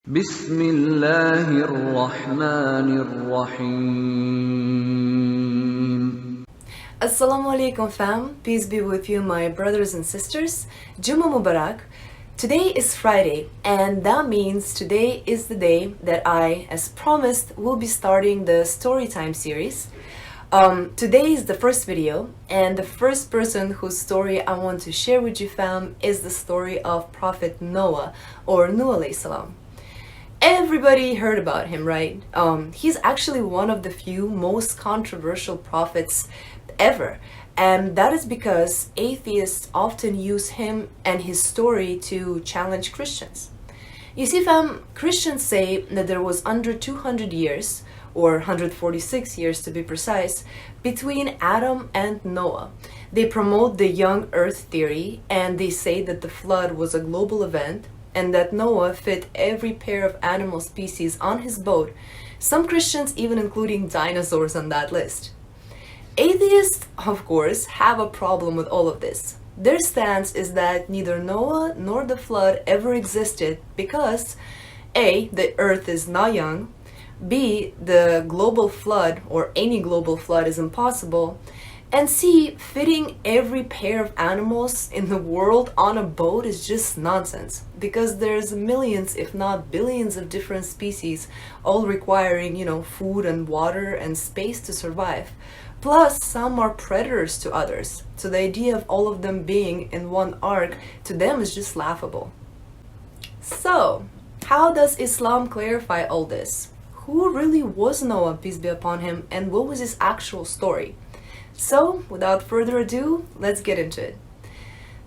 بسم الله الرحمن الرحيم. Assalamu alaikum fam, peace be with you my brothers and sisters. Juma Mubarak. Today is Friday and that means today is the day that I, as promised, will be starting the Storytime series. Today is the first video and the first person whose story I want to share with you fam is the story of Prophet Noah or Nuh alayhi salam. Everybody heard about him, right? He's actually one of the few most controversial prophets ever. And that is because atheists often use him and his story to challenge Christians. You see, fam, Christians say that there was under 200 years, or 146 years to be precise, between Adam and Noah. They promote the young earth theory and they say that the flood was a global event and that Noah fit every pair of animal species on his boat, some Christians even including dinosaurs on that list. Atheists, of course, have a problem with all of this. Their stance is that neither Noah nor the flood ever existed because A, the earth is not young, B, the global flood or any global flood is impossible, and C, fitting every pair of animals in the world on a boat is just nonsense because there's millions, if not billions, of different species, all requiring, food and water and space to survive. Plus, some are predators to others. So the idea of all of them being in one ark to them is just laughable. So, how does Islam clarify all this? Who really was Noah, peace be upon him, and what was his actual story? So, without further ado, let's get into it.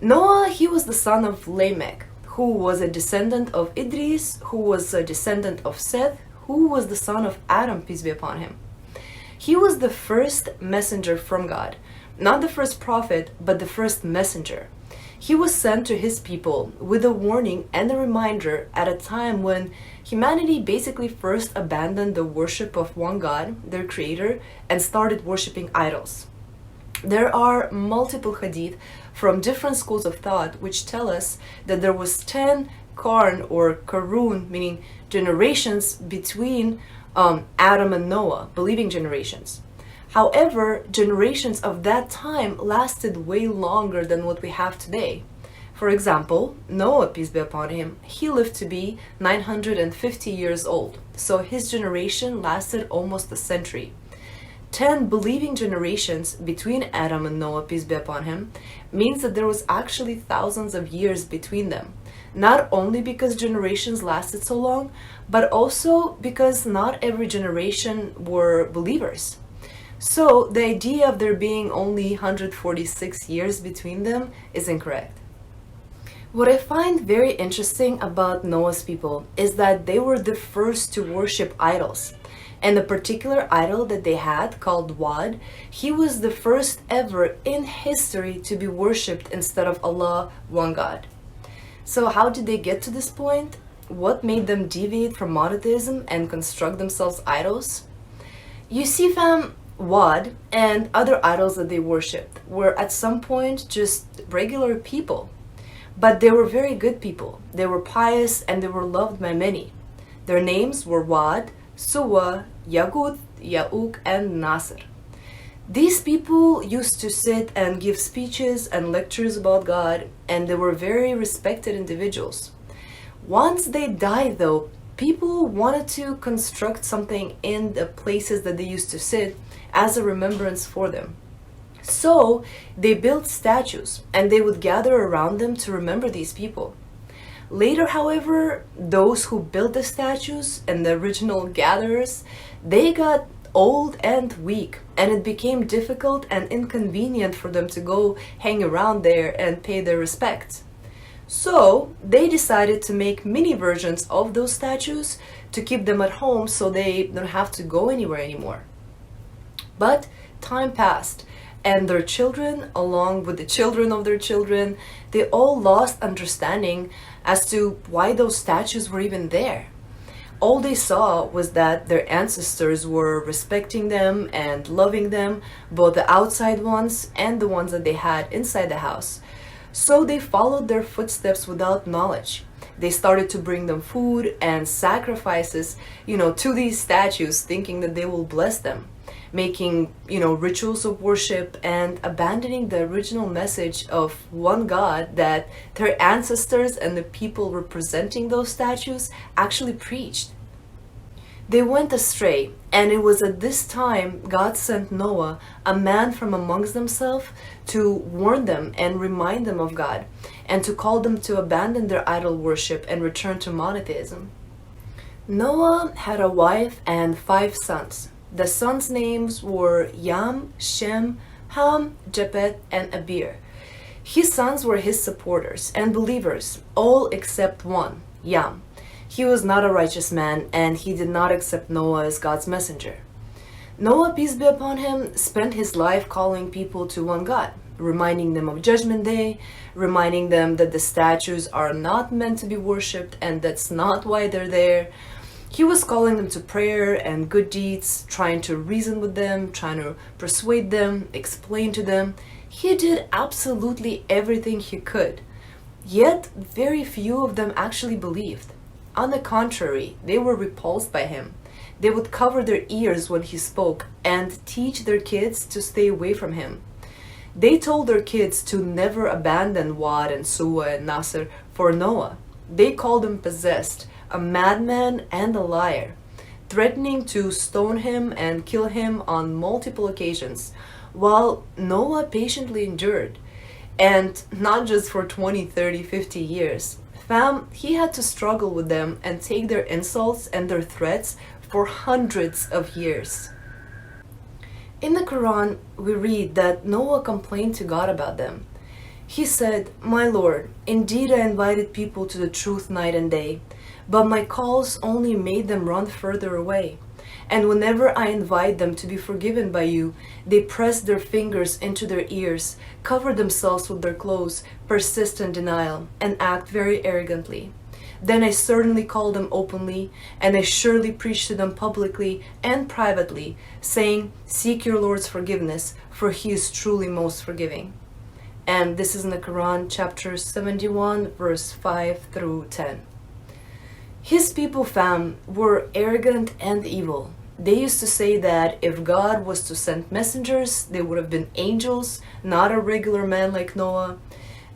Noah, he was the son of Lamech, who was a descendant of Idris, who was a descendant of Seth, who was the son of Adam, peace be upon him. He was the first messenger from God, not the first prophet, but the first messenger. He was sent to his people with a warning and a reminder at a time when humanity basically first abandoned the worship of one God, their creator, and started worshiping idols. There are multiple hadith from different schools of thought which tell us that there was 10 qarn or qarun, meaning generations between Adam and Noah, believing generations. However, generations of that time lasted way longer than what we have today. For example, Noah, peace be upon him, he lived to be 950 years old, so his generation lasted almost a century. 10 believing generations between Adam and Noah, peace be upon him, means that there was actually thousands of years between them. Not only because generations lasted so long, but also because not every generation were believers. So the idea of there being only 146 years between them is incorrect. What I find very interesting about Noah's people is that they were the first to worship idols. And the particular idol that they had, called Wad, he was the first ever in history to be worshipped instead of Allah, one God. So how did they get to this point? What made them deviate from monotheism and construct themselves idols? You see, fam, Wad and other idols that they worshipped were at some point just regular people. But they were very good people. They were pious and they were loved by many. Their names were Wad, Suwa, Yagut, Ya'uk, and Nasr. These people used to sit and give speeches and lectures about God, and they were very respected individuals. Once they died, though, people wanted to construct something in the places that they used to sit as a remembrance for them. So they built statues, and they would gather around them to remember these people. Later, however, those who built the statues and the original gatherers, they got old and weak, and it became difficult and inconvenient for them to go hang around there and pay their respects. So they decided to make mini versions of those statues to keep them at home so they don't have to go anywhere anymore. But time passed, and their children, along with the children of their children, they all lost understanding as to why those statues were even there. All they saw was that their ancestors were respecting them and loving them, both the outside ones and the ones that they had inside the house. So they followed their footsteps without knowledge, They started to bring them food and sacrifices, to these statues, thinking that they will bless them, making, rituals of worship and abandoning the original message of one God that their ancestors and the people representing those statues actually preached. They went astray, and it was at this time God sent Noah, a man from amongst themselves, to warn them and remind them of God, and to call them to abandon their idol worship and return to monotheism. Noah had a wife and 5 sons. The sons' names were Yam, Shem, Ham, Japheth, and Abir. His sons were his supporters and believers, all except one, Yam. He was not a righteous man, and he did not accept Noah as God's messenger. Noah, peace be upon him, spent his life calling people to one God, reminding them of Judgment Day, reminding them that the statues are not meant to be worshipped and that's not why they're there. He was calling them to prayer and good deeds, trying to reason with them, trying to persuade them, explain to them. He did absolutely everything he could. Yet, very few of them actually believed. On the contrary, they were repulsed by him. They would cover their ears when he spoke and teach their kids to stay away from him. They told their kids to never abandon Wad and Suwa and Nasser for Noah. They called him possessed, a madman and a liar, threatening to stone him and kill him on multiple occasions, while Noah patiently endured. And not just for 20, 30, 50 years. Fam, he had to struggle with them and take their insults and their threats for hundreds of years. In the Quran, we read that Noah complained to God about them. He said, "My Lord, indeed I invited people to the truth night and day, but my calls only made them run further away. And whenever I invite them to be forgiven by you, they press their fingers into their ears, cover themselves with their clothes, persist in denial, and act very arrogantly. Then I certainly call them openly, and I surely preach to them publicly and privately, saying, 'Seek your Lord's forgiveness, for he is truly most forgiving.'" And this is in the Quran, chapter 71, verse 5 through 10. His people, fam, were arrogant and evil. They used to say that if God was to send messengers, they would have been angels, not a regular man like Noah.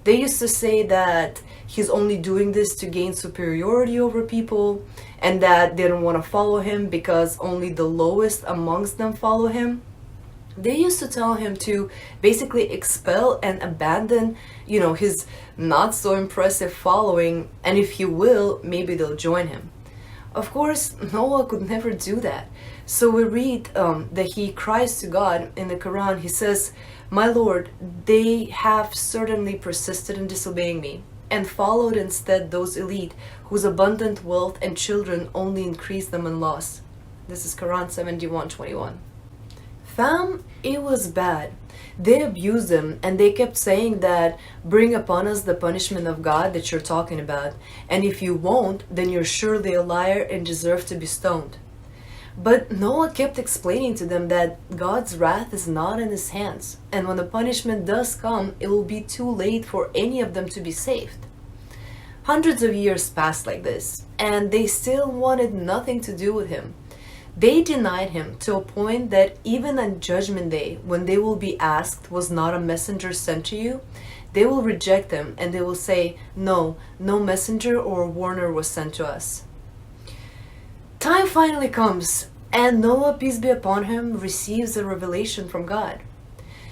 They used to say that he's only doing this to gain superiority over people, and that they don't want to follow him because only the lowest amongst them follow him. They used to tell him to basically expel and abandon, his not so impressive following, and if he will, maybe they'll join him. Of course, Noah could never do that. So we read that he cries to God in the Quran. He says, "My Lord, they have certainly persisted in disobeying me, and followed instead those elite whose abundant wealth and children only increase them in loss." This is Quran 71:21. Fam, it was bad. They abused him, and they kept saying that, "Bring upon us the punishment of God that you're talking about, and if you won't, then you're surely a liar and deserve to be stoned." But Noah kept explaining to them that God's wrath is not in his hands, and when the punishment does come, it will be too late for any of them to be saved. Hundreds of years passed like this, and they still wanted nothing to do with him. They denied him to a point that even on Judgment Day, when they will be asked, "Was not a messenger sent to you?" they will reject him and they will say, "No, no messenger or warner was sent to us." Time finally comes, and Noah, peace be upon him, receives a revelation from God.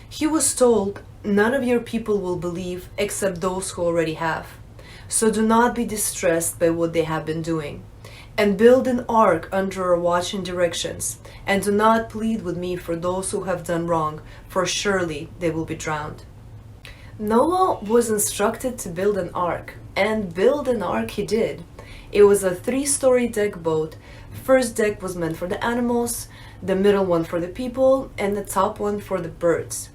He was told, "None of your people will believe except those who already have. So do not be distressed by what they have been doing. And build an ark under our watching directions, and do not plead with me for those who have done wrong, for surely they will be drowned." Noah was instructed to build an ark, and build an ark he did. It was a 3-story deck boat. First deck was meant for the animals, the middle one for the people, and the top one for the birds.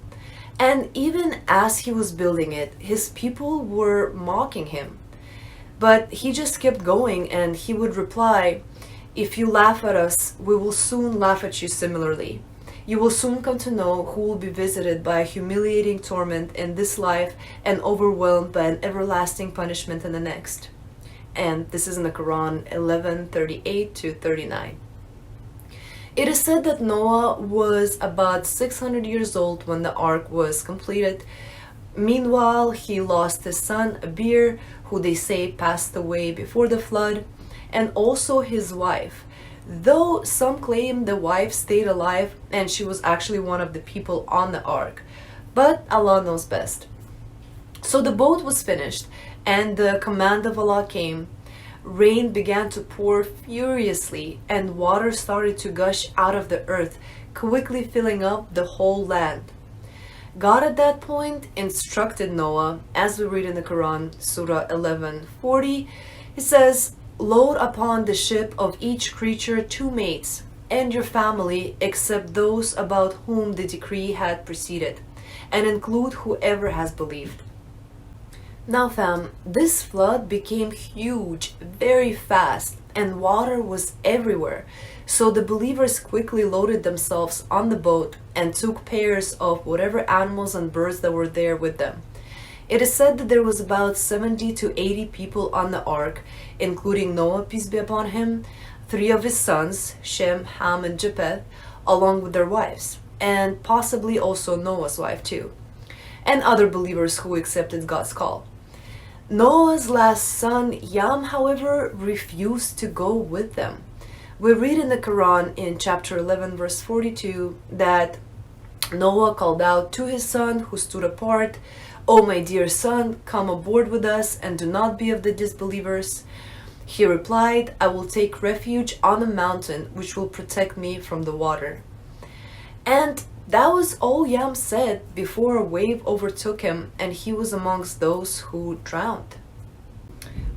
And even as he was building it, his people were mocking him. But he just kept going, and he would reply, "If you laugh at us, we will soon laugh at you similarly. You will soon come to know who will be visited by a humiliating torment in this life and overwhelmed by an everlasting punishment in the next." and this is in the Quran 11:38 to 39. It is said that Noah was about 600 years old when the ark was completed. Meanwhile, he lost his son Abir, who they say passed away before the flood, and also his wife. Though some claim the wife stayed alive and she was actually one of the people on the ark, but Allah knows best. So the boat was finished and the command of Allah came. Rain began to pour furiously and water started to gush out of the earth, quickly filling up the whole land. God at that point instructed Noah, as we read in the Quran, Surah 11:40, it says, "Load upon the ship of each creature 2 mates, and your family, except those about whom the decree had preceded, and include whoever has believed." Now fam, this flood became huge, very fast, and water was everywhere. So the believers quickly loaded themselves on the boat and took pairs of whatever animals and birds that were there with them. It is said that there was about 70 to 80 people on the ark, including Noah, peace be upon him, 3 of his sons, Shem, Ham, and Japheth, along with their wives, and possibly also Noah's wife too, and other believers who accepted God's call. Noah's last son, Yam, however, refused to go with them. We read in the Quran in chapter 11 verse 42 that Noah called out to his son who stood apart, "O my dear son, come aboard with us and do not be of the disbelievers." He replied, "I will take refuge on a mountain which will protect me from the water." And that was all Yam said before a wave overtook him and he was amongst those who drowned.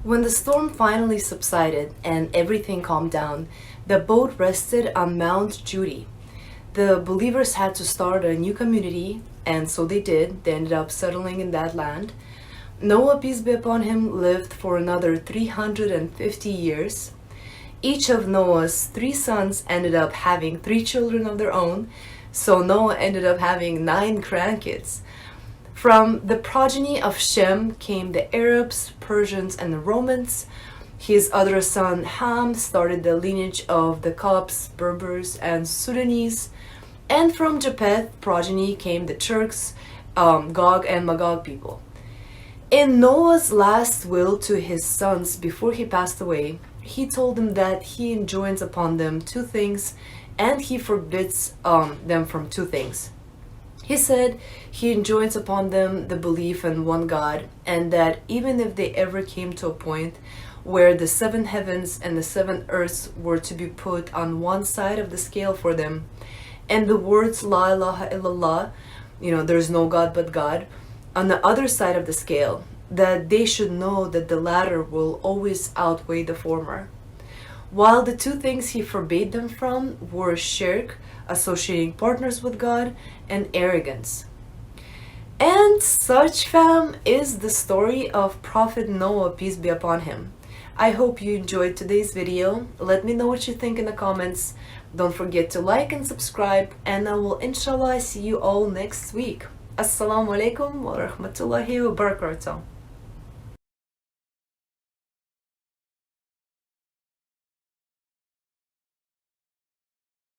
When the storm finally subsided and everything calmed down, the boat rested on Mount Judy. The believers had to start a new community, and so they did. They ended up settling in that land. Noah, peace be upon him, lived for another 350 years. Each of Noah's 3 sons ended up having 3 children of their own, so Noah ended up having 9 grandkids. From the progeny of Shem came the Arabs, Persians, and the Romans. His other son Ham started the lineage of the Copts, Berbers, and Sudanese. And from Japheth progeny came the Turks, Gog and Magog people. In Noah's last will to his sons before he passed away, he told them that he enjoins upon them 2 things and he forbids them from 2 things. He said he enjoins upon them the belief in one God, and that even if they ever came to a point where the 7 heavens and the 7 earths were to be put on one side of the scale for them, and the words La ilaha illallah, there's no God but God, on the other side of the scale, that they should know that the latter will always outweigh the former. While the 2 things he forbade them from were shirk, associating partners with God, and arrogance. And such, fam, is the story of Prophet Noah, peace be upon him. I hope you enjoyed today's video. Let me know what you think in the comments. Don't forget to like and subscribe, and I will inshallah see you all next week. Assalamu alaikum wa rahmatullahi wa barakatuh.